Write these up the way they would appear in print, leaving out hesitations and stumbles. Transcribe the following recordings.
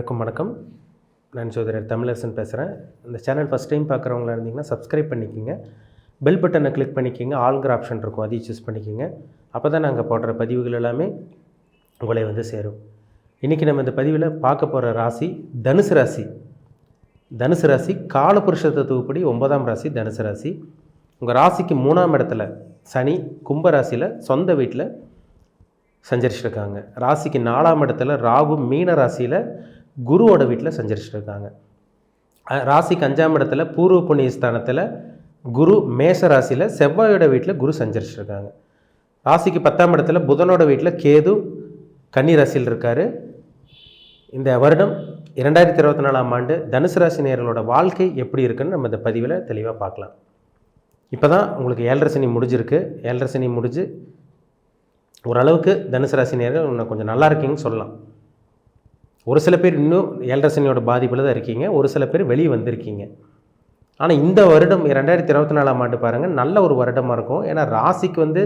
அனைவருக்கும் வணக்கம். நான் சோதரர் தமிழரசன் பேசுகிறேன். இந்த சேனல் ஃபஸ்ட் டைம் பார்க்குறவங்களா இருந்தீங்கன்னா சப்ஸ்கிரைப் பண்ணிக்கோங்க. பெல் பட்டனை கிளிக் பண்ணிக்கோங்க. ஆல்ங்கிற ஆப்ஷன் இருக்கும், அதையும் சூஸ் பண்ணிக்கோங்க. அப்போ தான் நாங்கள் போடுற பதிவுகள் எல்லாமே உங்களை சேரும். இன்றைக்கி நம்ம இந்த பதிவில் பார்க்க போகிற ராசி தனுசு ராசி. தனுசு ராசி காலபுருஷ தத்துவப்படி 9ஆம் ராசி தனுசு ராசி. உங்கள் ராசிக்கு 3ஆம் இடத்துல சனி கும்ப ராசியில் சொந்த வீட்டில் சஞ்சரிச்சிருக்காங்க. ராசிக்கு 4ஆம் இடத்துல ராகு மீன ராசியில் குருவோட வீட்டில் சஞ்சரிச்சிருக்காங்க. ராசிக்கு 5ஆம் இடத்துல பூர்வ புண்ணிய ஸ்தானத்தில் குரு மேஷ ராசியில் செவ்வாயோட வீட்டில் குரு சஞ்சரிச்சிருக்காங்க. ராசிக்கு 10ஆம் இடத்துல புதனோட வீட்டில் கேது கன்னி ராசியில் இருக்கார். இந்த வருடம் 2024ஆம் ஆண்டு தனுசு ராசி நேயர்களோட வாழ்க்கை எப்படி இருக்குன்னு நம்ம இந்த பதிவில் தெளிவாக பார்க்கலாம். இப்போ தான் உங்களுக்கு 7.5 சனி முடிஞ்சிருக்கு. 7.5 சனி முடிஞ்சு ஓரளவுக்கு தனுசு ராசி நேயர்கள் இன்னும் கொஞ்சம் நல்லா இருக்கீங்கன்னு சொல்லலாம். ஒரு சில பேர் இன்னும் 7.5 சனியோட பாதிப்பில் தான் இருக்கீங்க, ஒரு சில பேர் வெளியே வந்திருக்கீங்க. ஆனால் இந்த வருடம் 2024ஆம் ஆண்டு பாருங்கள் நல்ல ஒரு வருடமாக இருக்கும். ஏன்னா ராசிக்கு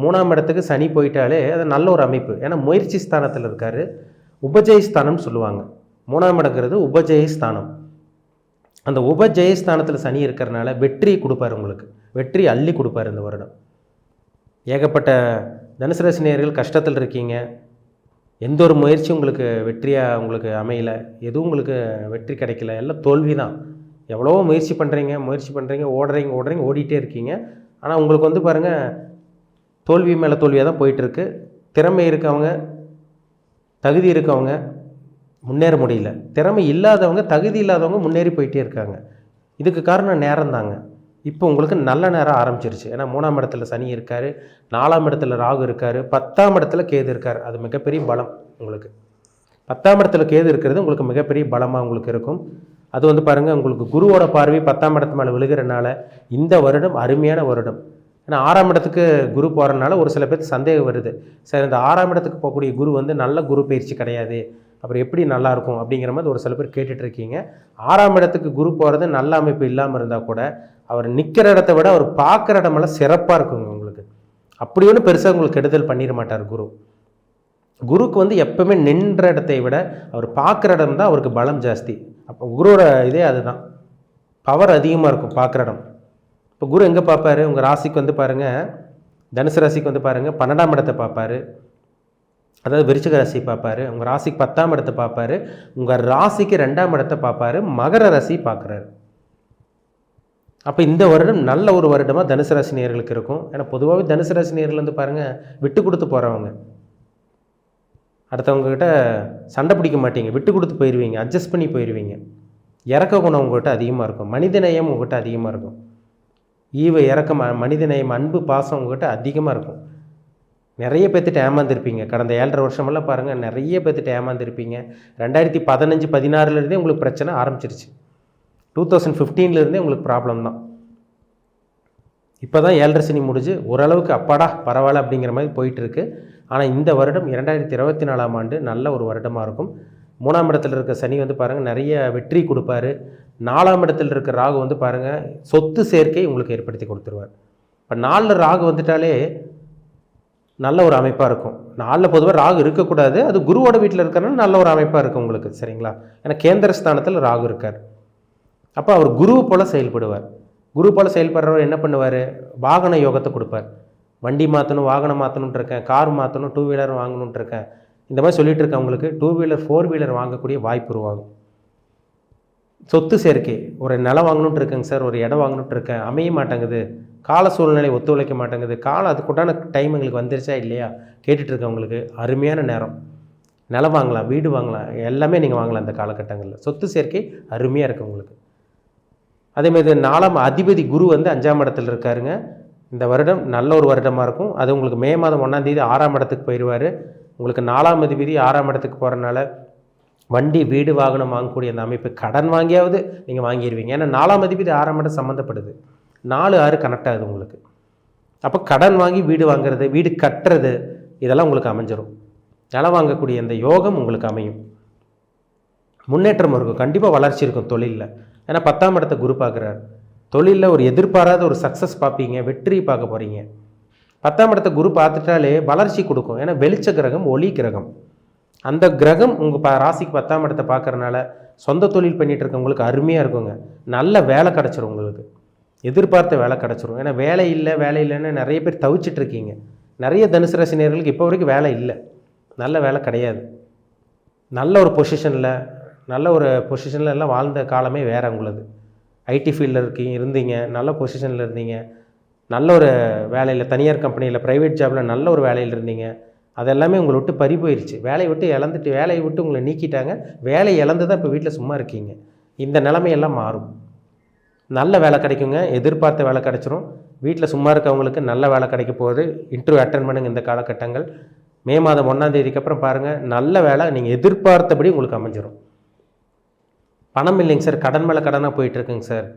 3ஆம் இடத்துக்கு சனி போயிட்டாலே அது நல்ல ஒரு அமைப்பு. ஏன்னா முயற்சி ஸ்தானத்தில் இருக்கார். உபஜயஸ்தானம்னு சொல்லுவாங்க. 3ஆம் இடங்கிறது உபஜயஸ்தானம். அந்த உபஜயஸ்தானத்தில் சனி இருக்கிறனால வெற்றியை கொடுப்பார், உங்களுக்கு வெற்றி அள்ளி கொடுப்பார். இந்த வருடம் ஏகப்பட்ட தனுசு ராசி நேயர்கள் கஷ்டத்தில் இருக்கீங்க. எந்த ஒரு முயற்சியும் உங்களுக்கு வெற்றியாக உங்களுக்கு அமையலை, எதுவும் உங்களுக்கு வெற்றி கிடைக்கல, எல்லாம் தோல்வி தான். எவ்வளவோ முயற்சி பண்ணுறீங்க, ஓடுறீங்க, ஓடிட்டே இருக்கீங்க. ஆனால் உங்களுக்கு பாருங்கள் தோல்வி மேலே தோல்வியாக தான் போயிட்டுருக்கு. திறமை இருக்கவங்க, தகுதி இருக்கவங்க முன்னேற முடியல. திறமை இல்லாதவங்க, தகுதி இல்லாதவங்க முன்னேறி போயிட்டே இருக்காங்க. இதுக்கு காரணம் நேரம் தாங்க. இப்போ உங்களுக்கு நல்ல நேரம் ஆரம்பிச்சிருச்சு. ஏன்னா 3ஆம் இடத்துல சனி இருக்கார், 4ஆம் இடத்துல ராகு இருக்கார், 10ஆம் இடத்துல கேது இருக்கார். அது மிகப்பெரிய பலம் உங்களுக்கு. 10ஆம் இடத்துல கேது இருக்கிறது உங்களுக்கு மிகப்பெரிய பலமாக உங்களுக்கு இருக்கும். அது பாருங்கள் உங்களுக்கு குருவோட பார்வை 10ஆம் இடத்து மேலே விழுகிறனால இந்த வருடம் அருமையான வருடம். ஏன்னா 6ஆம் இடத்துக்கு குரு போகிறனால ஒரு சில பேருக்கு சந்தேகம் வருது. சரி, இந்த 6ஆம் இடத்துக்கு போகக்கூடிய குரு நல்ல குரு பயிற்சி கிடையாது, அப்புறம் எப்படி நல்லாயிருக்கும் அப்படிங்கிற மாதிரி ஒரு சில பேர் கேட்டுட்ருக்கீங்க. 6ஆம் இடத்துக்கு குரு போகிறது நல்ல அமைப்பு இல்லாமல் இருந்தால் கூட அவர் நிற்கிற இடத்த விட அவர் பார்க்குற இடமெல்லாம் சிறப்பாக இருக்குங்க உங்களுக்கு. அப்படி ஒன்றும் பெருசாக உங்களுக்கு கெடுதல் பண்ணிட மாட்டார் குரு. குருக்கு எப்பவுமே நின்ற இடத்தை விட அவர் பார்க்குற இடம் தான் அவருக்கு பலம் ஜாஸ்தி. அப்போ குருவோட இதே அதுதான், பவர் அதிகமாக இருக்கும் பார்க்குற இடம். இப்போ குரு எங்கே பார்ப்பார்? உங்கள் ராசிக்கு பாருங்கள், தனுசு ராசிக்கு பாருங்கள் 12ஆம் இடத்தை பார்ப்பார். அதாவது விருச்சிக ராசி பார்ப்பார். உங்கள் ராசிக்கு 10ஆம் இடத்தை பார்ப்பார். உங்கள் ராசிக்கு 2ஆம் இடத்தை பார்ப்பார். மகர ராசி பார்க்குறாரு. அப்போ இந்த வருடம் நல்ல ஒரு வருடமாக தனுசு ராசி நேயர்களுக்கு இருக்கும். ஏன்னா பொதுவாகவே தனுசு ராசி நேயர்கள் பாருங்கள் விட்டு கொடுத்து போகிறவங்க. அடுத்தவங்ககிட்ட சண்டை பிடிக்க மாட்டீங்க, விட்டு கொடுத்து போயிடுவீங்க, அட்ஜஸ்ட் பண்ணி போயிடுவீங்க. இறக்க குணம் உங்கள்கிட்ட அதிகமாக இருக்கும். மனிதநேயம் உங்கள்கிட்ட அதிகமாக இருக்கும். ஈவு இறக்கம், மனிதநேயம், அன்பு, பாசம் உங்கள்கிட்ட அதிகமாக இருக்கும். நிறைய பேர்த்திட்ட ஏமாந்துருப்பீங்க. கடந்த 7.5 வருஷமெல்லாம் பாருங்கள் நிறைய பேர்த்திட்ட ஏமாந்துருப்பீங்க. 2015-16 உங்களுக்கு பிரச்சனை ஆரம்பிச்சிருச்சு. 2015 உங்களுக்கு ப்ராப்ளம் தான். இப்போ தான் 7.5 சனி முடிஞ்சு ஓரளவுக்கு அப்பாடா பரவாயில்ல அப்படிங்கிற மாதிரி போயிட்டுருக்கு. ஆனால் இந்த வருடம் 2024ஆம் ஆண்டு நல்ல ஒரு வருடமாக இருக்கும். 3ஆம் இடத்துல இருக்க சனி பாருங்கள் நிறைய வெற்றி கொடுப்பாரு. 4ஆம் இடத்துல இருக்க ராகு பாருங்கள் சொத்து சேர்க்கை உங்களுக்கு ஏற்படுத்தி கொடுத்துருவார். இப்போ 4 ராகு வந்துட்டாலே நல்ல ஒரு அமைப்பாக இருக்கும். 4 பொதுவாக ராகு இருக்கக்கூடாது, அது குருவோட வீட்டில் இருக்கிறனால நல்ல ஒரு அமைப்பாக இருக்கும் உங்களுக்கு. சரிங்களா? ஏன்னா கேந்திர ஸ்தானத்தில் ராகு இருக்கார். அப்போ அவர் குருவை போல் செயல்படுவார். குரு போல் செயல்படுறவர் என்ன பண்ணுவார்? வாகன யோகத்தை கொடுப்பார். வண்டி மாற்றணும், வாகனம் மாற்றணுன்ட்டு இருக்கேன், கார் மாற்றணும், 2 வீலர் வாங்கணுன்ட்டு இருக்கேன், இந்த மாதிரி சொல்லிட்டு இருக்கேன். உங்களுக்கு 2 வீலர் 4 வீலர் வாங்கக்கூடிய வாய்ப்பு உருவாகும். சொத்து சேர்க்கை, ஒரு நிலம் வாங்கணுன்ட்டு இருக்கேங்க சார், ஒரு இடம் வாங்கணுன்ட்டு இருக்கேன், அமைய மாட்டேங்குது, கால சூழ்நிலை ஒத்துழைக்க மாட்டேங்குது, காலம் அதுக்குண்டான டைம் எங்களுக்கு வந்துருச்சா இல்லையா கேட்டுட்ருக்கவங்களுக்கு அருமையான நேரம். நிலம் வாங்கலாம், வீடு வாங்கலாம், எல்லாமே நீங்கள் வாங்கலாம். அந்த காலகட்டங்களில் சொத்து சேர்க்கை அருமையாக இருக்குது உங்களுக்கு. அதேமாதிரி 4ஆம் அதிபதி குரு 5ஆம் இடத்துல இருக்காருங்க. இந்த வருடம் நல்ல ஒரு வருடமாக இருக்கும். அது உங்களுக்கு மே மாதம் 1ஆம் தேதி 6ஆம் இடத்துக்கு போயிடுவார். உங்களுக்கு 4ஆம் அதிபதி 6ஆம் இடத்துக்கு போகிறனால வண்டி, வீடு, வாகனம் வாங்கக்கூடிய அந்த அமைப்பு, கடன் வாங்கியாவது நீங்கள் வாங்கிடுவீங்க. ஏன்னா 4ஆம் அதிபதி 6ஆம் இடம் சம்மந்தப்படுது. 4-6 கனெக்ட் ஆகுது உங்களுக்கு. அப்போ கடன் வாங்கி வீடு வாங்குறது, வீடு கட்டுறது, இதெல்லாம் உங்களுக்கு அமைஞ்சிடும். நிலம் வாங்கக்கூடிய அந்த யோகம் உங்களுக்கு அமையும். முன்னேற்றம் இருக்கும், கண்டிப்பாக வளர்ச்சி இருக்கும் தொழிலில். ஏன்னா 10ஆம் இடத்தை குரு பார்க்குறார். தொழிலில் ஒரு எதிர்பாராத ஒரு சக்ஸஸ் பார்ப்பீங்க, வெற்றி பார்க்க போகிறீங்க. 10ஆம் இடத்தை குரு பார்த்துட்டாலே வளர்ச்சி கொடுக்கும். ஏன்னா வெளிச்ச கிரகம், ஒளி கிரகம். அந்த கிரகம் உங்கள் ராசிக்கு 10ஆம் இடத்தை பார்க்கறனால சொந்த தொழில் பண்ணிகிட்டு இருக்கவங்களுக்கு அருமையாக இருக்குங்க. நல்ல வேலை கிடச்சிரும் உங்களுக்கு. எதிர்பார்த்த வேலை கிடச்சிரும். ஏன்னா வேலை இல்லைன்னு நிறைய பேர் தவிச்சிட்டு இருக்கீங்க. நிறைய தனுசு ராசி நேயர்களுக்கு இப்போ வரைக்கும் வேலை இல்லை, நல்ல வேலை கிடையாது. நல்ல ஒரு பொசிஷனில் எல்லாம் வாழ்ந்த காலமே வேறு உங்களது. ஐடி ஃபீல்டில் இருந்தீங்க, நல்ல பொசிஷனில் இருந்தீங்க, நல்ல ஒரு வேலையில், தனியார் கம்பெனியில், ப்ரைவேட் ஜாபில் நல்ல ஒரு வேலையில் இருந்தீங்க. அதெல்லாமே உங்களை விட்டு பறி போயிடுச்சு. வேலையை விட்டு உங்களை நீக்கிட்டாங்க. வேலையை இழந்து தான் இப்போ வீட்டில் சும்மா இருக்கீங்க. இந்த நிலைமையெல்லாம் மாறும். நல்ல வேலை கிடைக்குங்க, எதிர்பார்த்த வேலை கிடைச்சிரும். வீட்டில் சும்மா இருக்கவங்களுக்கு நல்ல வேலை கிடைக்க போகுது. இன்டர்வியூ அட்டன் பண்ணுங்க இந்த காலகட்டங்கள். மே மாதம் 1ஆம் தேதிக்கு அப்புறம் பாருங்கள், நல்ல வேலை நீங்கள் எதிர்பார்த்தபடி உங்களுக்கு அமைஞ்சிரும். பணம் இல்லைங்க சார், கடன் மேலே கடனாக போயிட்டுருக்குங்க சார்,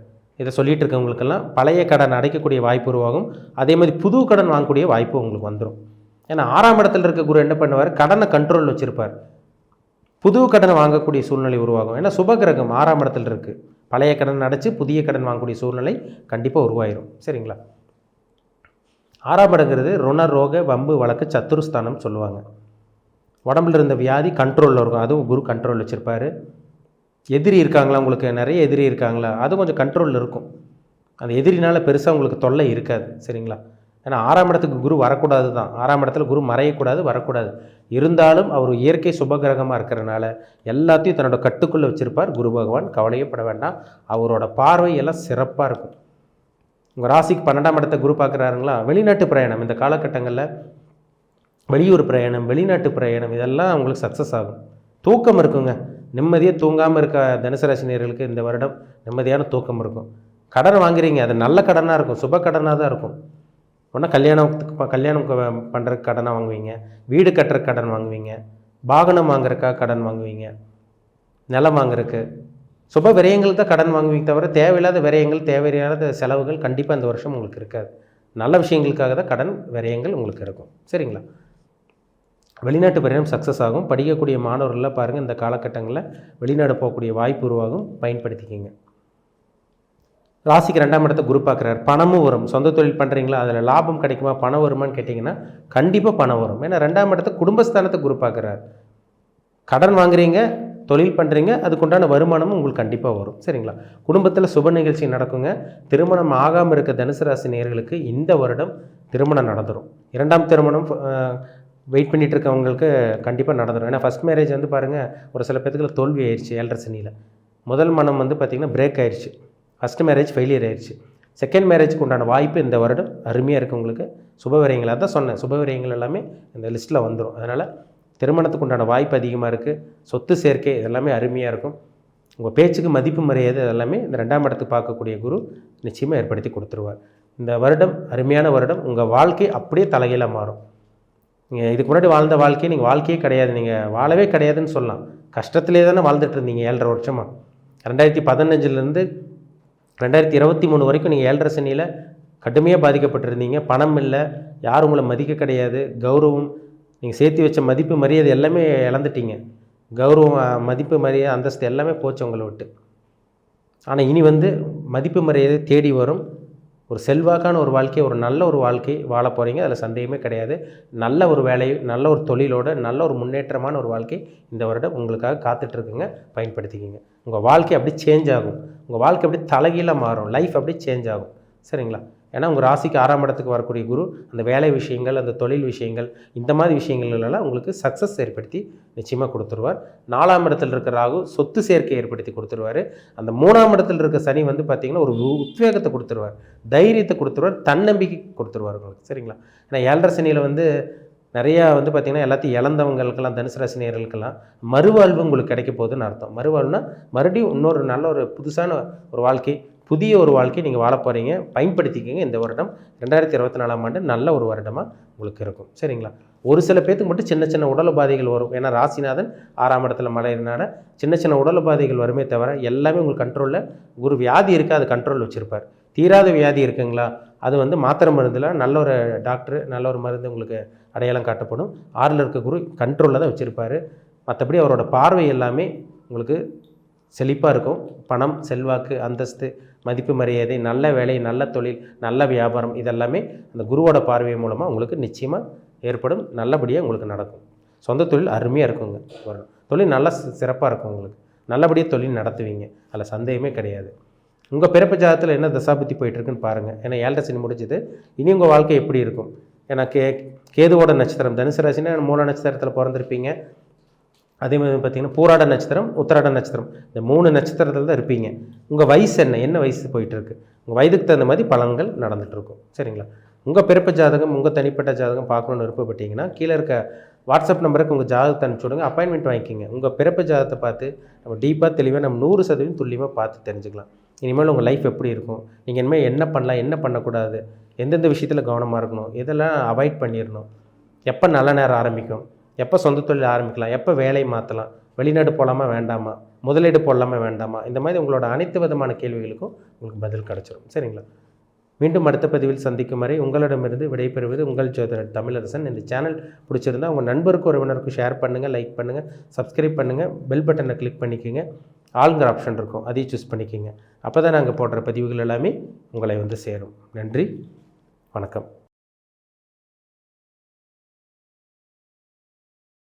இதை சொல்லிகிட்டு இருக்கவங்களுக்கெல்லாம் பழைய கடன் அடைக்கக்கூடிய வாய்ப்பு உருவாகும். அதே மாதிரி புது கடன் வாங்கக்கூடிய வாய்ப்பு உங்களுக்கு வந்துடும். ஏன்னா 6ஆம் இடத்துல இருக்க குரு என்ன பண்ணுவார், கடனை கண்ட்ரோல் வச்சுருப்பார். புது கடனை வாங்கக்கூடிய சூழ்நிலை உருவாகும். ஏன்னா சுபகிரகம் 6ஆம் இடத்துல இருக்குது. பழைய கடன் அடைச்சி புதிய கடன் வாங்கக்கூடிய சூழ்நிலை கண்டிப்பாக உருவாயிரும். சரிங்களா? 6ஆம் இடங்கிறது ருண ரோக வம்பு வழக்கு சத்துருஸ்தானம் சொல்லுவாங்க. உடம்புல இருந்த வியாதி கண்ட்ரோலில் இருக்கும், அதுவும் குரு கண்ட்ரோல் வச்சுருப்பார். எதிரி இருக்காங்களா, உங்களுக்கு நிறைய எதிரி இருக்காங்களா, அது கொஞ்சம் கண்ட்ரோலில் இருக்கும். அந்த எதிரினால் பெருசாக உங்களுக்கு தொல்லை இருக்காது. சரிங்களா? ஏன்னா 6ஆம் இடத்துக்கு குரு வரக்கூடாது தான். 6ஆம் இடத்துல குரு மறையக்கூடாது, வரக்கூடாது. இருந்தாலும் அவர் இயற்கை சுபகிரகமாக இருக்கிறனால எல்லாத்தையும் தன்னோட கட்டுக்குள்ளே வச்சுருப்பார் குரு பகவான். கவலையப்பட வேண்டாம். அவரோட பார்வை எல்லாம் சிறப்பாக இருக்கும். உங்கள் ராசிக்கு 12ஆம் இடத்தை குரு பார்க்குறாருங்களா, வெளிநாட்டு பிரயாணம் இந்த காலகட்டங்களில், வெளியூர் பிரயாணம், வெளிநாட்டு பிரயாணம், இதெல்லாம் உங்களுக்கு சக்ஸஸ் ஆகும். தூக்கம் இருக்குங்க, நிம்மதியாக தூங்காமல் இருக்க தனுசு ராசி நேயர்களுக்கு இந்த வருடம் நிம்மதியான தூக்கம் இருக்கும். கடன் வாங்குறீங்க, அது நல்ல கடனாக இருக்கும், சுப கடனாக தான் இருக்கும். ஒன்றா கல்யாணம் பண்ணுறதுக்கு கடனாக வாங்குவீங்க, வீடு கட்டுறதுக்கு கடன் வாங்குவீங்க, வாகனம் வாங்குறதுக்காக கடன் வாங்குவீங்க, நிலம் வாங்குறதுக்கு, சுப விரயங்களுக்கு தான் கடன் வாங்குவீங்க தவிர தேவையில்லாத விரயங்கள், தேவையில்லாத செலவுகள் கண்டிப்பாக இந்த வருஷம் உங்களுக்கு இருக்காது. நல்ல விஷயங்களுக்காக தான் கடன் விரயங்கள் உங்களுக்கு இருக்கும். சரிங்களா? வெளிநாட்டு பிரயாணம் சக்ஸஸ் ஆகும். படிக்கக்கூடிய மாணவர்கள்லாம் பாருங்கள், இந்த காலகட்டங்களில் வெளிநாடு போகக்கூடிய வாய்ப்பு உருவாகும், பயன்படுத்திக்கிங்க. ராசிக்கு 2ஆம் இடத்தை குரு பார்க்குறாரு. பணமும் வரும். சொந்த தொழில் பண்ணுறீங்களா, அதில் லாபம் கிடைக்குமா, பணம் வருமானு கேட்டிங்கன்னா கண்டிப்பாக பணம் வரும். ஏன்னா 2ஆம் இடத்தை குடும்பஸ்தானத்தை குரு பார்க்குறாரு. கடன் வாங்குறீங்க, தொழில் பண்ணுறீங்க, அதுக்குண்டான வருமானமும் உங்களுக்கு கண்டிப்பாக வரும். சரிங்களா? குடும்பத்தில் சுப நிகழ்ச்சி நடக்குங்க. திருமணம் ஆகாமல் இருக்க தனுசு ராசி நேயர்களுக்கு இந்த வருடம் திருமணம் நடந்துடும். 2ஆம் திருமணம் வெயிட் பண்ணிகிட்டு இருக்கவங்களுக்கு கண்டிப்பாக நடந்துடும். ஏன்னா ஃபஸ்ட் மேரேஜ் வந்து பாருங்கள், ஒரு சில பேத்துக்குள்ள தோல்வி ஆயிடுச்சு 7.5 சனியில். முதல் மனம் வந்து பார்த்திங்கன்னா பிரேக் ஆயிடுச்சு. ஃபஸ்ட்டு மேரேஜ் ஃபெயிலியர் ஆயிடுச்சு. செகண்ட் மேரேஜுக்கு உண்டான வாய்ப்பு இந்த வருடம் அருமையாக இருக்குது உங்களுக்கு. சுபவிரயங்களாக தான் சொன்னேன், சுபவிரயங்கள் எல்லாமே இந்த லிஸ்ட்டில் வந்துடும். அதனால் திருமணத்துக்கு உண்டான வாய்ப்பு அதிகமாக இருக்குது. சொத்து சேர்க்கை இதெல்லாமே அருமையாக இருக்கும். உங்கள் பேச்சுக்கு மதிப்பு மரியாதை இதெல்லாமே இந்த 2ஆம் இடத்துக்கு பார்க்கக்கூடிய குரு நிச்சயமாக ஏற்படுத்தி கொடுத்துருவார். இந்த வருடம் அருமையான வருடம். உங்கள் வாழ்க்கை அப்படியே தலைகீழாக மாறும். நீங்கள் இதுக்கு முன்னாடி வாழ்ந்த வாழ்க்கையை நீங்கள் வாழ்க்கையே கிடையாது, நீங்கள் வாழவே கிடையாதுன்னு சொல்லலாம். கஷ்டத்திலே தானே வாழ்ந்துட்டு இருந்தீங்க 7.5 வருஷமாக. 2015லேருந்து 2023 வரைக்கும் நீங்கள் 7.5 சனியில் கடுமையாக பாதிக்கப்பட்டிருந்தீங்க. பணம் இல்லை, யாரும் உங்களை மதிக்க கிடையாது, கௌரவம், நீங்கள் சேர்த்து வச்ச மதிப்பு மரியாதை எல்லாமே இழந்துட்டீங்க. கௌரவம், மதிப்பு மரியாதை, அந்தஸ்து எல்லாமே போச்சு உங்களை விட்டு. ஆனால் இனி வந்து மதிப்பு மரியாதை தேடி வரும். ஒரு செல்வாக்கான ஒரு வாழ்க்கை, ஒரு நல்ல ஒரு வாழ்க்கை வாழ போகிறீங்க, அதில் சந்தேகமே கிடையாது. நல்ல ஒரு வேலை, நல்ல ஒரு தொழிலோட நல்ல ஒரு முன்னேற்றமான ஒரு வாழ்க்கை இந்த வருடம் உங்களுக்காக காத்துட்ருக்குங்க. பயன்படுத்திக்கிங்க. உங்கள் வாழ்க்கை அப்படி சேஞ்ச் ஆகும். உங்கள் வாழ்க்கை அப்படி தலைகீழாக மாறும். லைஃப் அப்படி சேஞ்ச் ஆகும். சரிங்களா? ஏன்னா உங்கள் ராசிக்கு 6ஆம் இடத்துக்கு வரக்கூடிய குரு அந்த வேலை விஷயங்கள், அந்த தொழில் விஷயங்கள், இந்த மாதிரி விஷயங்கள்லாம் உங்களுக்கு சக்ஸஸ் ஏற்படுத்தி நிச்சயமாக கொடுத்துருவார். 4ஆம் இடத்துல இருக்கிற ராகு சொத்து சேர்க்கை ஏற்படுத்தி கொடுத்துருவார். அந்த 3ஆம் இடத்துல இருக்க சனி வந்து பார்த்திங்கன்னா ஒரு உத்வேகத்தை கொடுத்துருவார், தைரியத்தை கொடுத்துருவார், தன்னம்பிக்கை கொடுத்துருவார் உங்களுக்கு. சரிங்களா? ஏன்னா 7.5 சனியில் வந்து நிறையா வந்து பார்த்திங்கன்னா எல்லாத்தையும் இழந்தவங்களுக்கெல்லாம், தனுசு ராசி நேயர்களுக்கெல்லாம் மறுவாழ்வு உங்களுக்கு கிடைக்க போகுதுன்னு அர்த்தம். மறுவாழ்வுனா மறுபடியும் இன்னொரு நல்ல ஒரு புதுசான ஒரு வாழ்க்கை, புதிய ஒரு வாழ்க்கை நீங்கள் வாழ போகிறீங்க. பயன்படுத்திக்கங்க. இந்த வருடம் 2024ஆம் ஆண்டு நல்ல ஒரு வருடமாக உங்களுக்கு இருக்கும். சரிங்களா? ஒரு சில பேத்துக்கு மட்டும் சின்ன சின்ன உடல் உபாதைகள் வரும். ஏன்னா ராசிநாதன் 6ஆம் இடத்துல மலையினால சின்ன சின்ன உடல் உபாதைகள் வருமே தவிர எல்லாமே உங்களுக்கு கண்ட்ரோலில். ஒரு வியாதி இருக்குது, அது கண்ட்ரோல் வச்சுருப்பார். தீராத வியாதி இருக்குங்களா, அது வந்து மாத்திரை மருந்தில் நல்ல ஒரு டாக்டரு, நல்ல ஒரு மருந்து உங்களுக்கு அடையாளம் காட்டப்படும். 6ல் இருக்க குரு கண்ட்ரோலில் தான் வச்சுருப்பார். மற்றபடி அவரோட பார்வை எல்லாமே உங்களுக்கு செழிப்பாக இருக்கும். பணம், செல்வாக்கு, அந்தஸ்து, மதிப்பு மரியாதை, நல்ல வேலை, நல்ல தொழில், நல்ல வியாபாரம், இதெல்லாமே அந்த குருவோட பார்வை மூலமாக உங்களுக்கு நிச்சயமாக ஏற்படும். நல்லபடியாக உங்களுக்கு நடக்கும். சொந்த தொழில் அருமையாக இருக்குங்க. வரும் தொழில் நல்லா சிறப்பாக இருக்கும் உங்களுக்கு. நல்லபடியாக தொழில் நடத்துவீங்க, அதில் சந்தேகமே கிடையாது. உங்கள் பிறப்பு ஜாதகத்தில் என்ன தசாபுத்தி போயிட்டுருக்குன்னு பாருங்கள். ஏன்னா 7 சனி முடிஞ்சது, இனி உங்கள் வாழ்க்கை எப்படி இருக்கும்? ஏன்னா கேதுவோட நட்சத்திரம் தனுசு ராசினா மூல நட்சத்திரத்தில் பிறந்திருப்பீங்க. அதே மாதிரி பார்த்திங்கன்னா பூராட நட்சத்திரம், உத்திராட நட்சத்திரம், இந்த 3 நட்சத்திரத்தில் தான் இருப்பீங்க. உங்கள் வயசு என்ன வயசு போயிட்டுருக்கு, உங்கள் வயதுக்கு தகுந்த மாதிரி பலன்கள் நடந்துகிட்ருக்கும். சரிங்களா? உங்கள் பிறப்பு ஜாதகம், உங்கள் தனிப்பட்ட ஜாதகம் பார்க்கணுன்னு விருப்பப்பட்டீங்கன்னா கீழே இருக்க வாட்ஸ்அப் நம்பருக்கு உங்கள் ஜாதகத்தை அனுப்பிச்சி விடுங்க, அப்பாயின்மெண்ட் வாங்கிக்கிங்க. உங்கள் பிறப்பு ஜாதகத்தை பார்த்து நம்ம டீப்பாக தெளிவாக நம்ம 100% துல்லியமாக பார்த்து தெரிஞ்சுக்கலாம். இனிமேல் உங்கள் லைஃப் எப்படி இருக்கும், நீங்கள் இனிமேல் என்ன பண்ணலாம், என்ன பண்ணக்கூடாது, எந்தெந்த விஷயத்தில் கவனமாக இருக்கணும், இதெல்லாம் அவாய்ட் பண்ணிடணும், எப்போ நல்ல நேரம் ஆரம்பிக்கும், எப்போ சொந்த தொழில் ஆரம்பிக்கலாம், எப்போ வேலையை மாற்றலாம், வெளிநாடு போகலாமா வேண்டாமா, முதலீடு போடலாமா வேண்டாமா, இந்த மாதிரி உங்களோட அனைத்து விதமான கேள்விகளுக்கும் உங்களுக்கு பதில் கிடச்சிடும். சரிங்களா? மீண்டும் அடுத்த பதிவில் சந்திக்கும் வரை உங்களிடமிருந்து விடைபெறுவது உங்கள் ஜோதிடர் தமிழரசன். இந்த சேனல் பிடிச்சிருந்தால் உங்கள் நண்பருக்கு உறவினருக்கு ஷேர் பண்ணுங்கள், லைக் பண்ணுங்கள், சப்ஸ்கிரைப் பண்ணுங்கள், பெல் பட்டனை கிளிக் பண்ணிக்கோங்க. ஆளுங்கிற ஆப்ஷன் இருக்கும், அதையும் சூஸ் பண்ணிக்கோங்க. அப்போ தான் நாங்கள் போடுற பதிவுகள் எல்லாமே உங்களை வந்து சேரும். நன்றி, வணக்கம்.